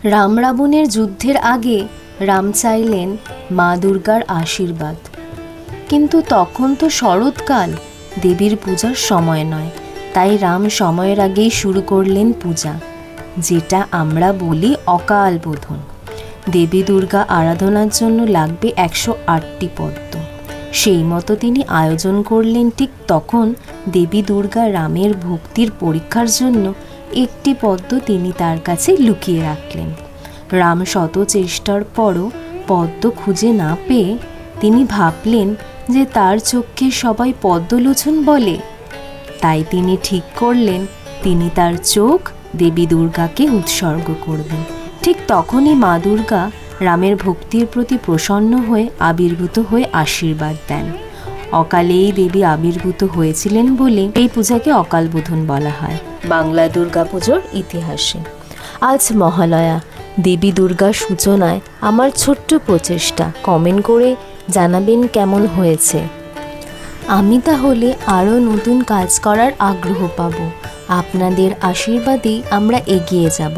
রাম রাবণের যুদ্ধের আগে রাম চাইলেন মা দুর্গার আশীর্বাদ, কিন্তু তখন তো শরৎকাল, দেবীর পূজার সময় নয়। তাই রাম সময়ের আগেই শুরু করলেন পূজা, যেটা আমরা বলি অকাল বোধন। দেবী দুর্গা আরাধনার জন্য লাগবে 108টি পদ্ম। সেই মতো তিনি আয়োজন করলেন। ঠিক তখন দেবী দুর্গা রামের ভক্তির পরীক্ষার জন্য একটি পদ্ম তিনি তার কাছে লুকিয়ে রাখলেন। রাম শত চেষ্টার পরও পদ্ম খুঁজে না পেয়ে তিনি ভাবলেন যে তার চোখকে সবাই পদ্মলোচন বলে। তাই তিনি ঠিক করলেন তিনি তার চোখ দেবী দুর্গাকে উৎসর্গ করবেন। ঠিক তখনই মা দুর্গা রামের ভক্তির প্রতি প্রসন্ন হয়ে আবির্ভূত হয়ে আশীর্বাদ দেন। অকালেই দেবী আবির্ভূত হয়েছিলেন বলে এই পূজাকে অকাল বোধন বলা হয় বাংলা দুর্গাপুজোর ইতিহাসে। আজ মহালয়া, দেবী দুর্গার সূচনায় আমার ছোট্ট প্রচেষ্টা। কমেন্ট করে জানাবেন কেমন হয়েছে। আমি তাহলে আরও নতুন কাজ করার আগ্রহ পাব। আপনাদের আশীর্বাদেই আমরা এগিয়ে যাব।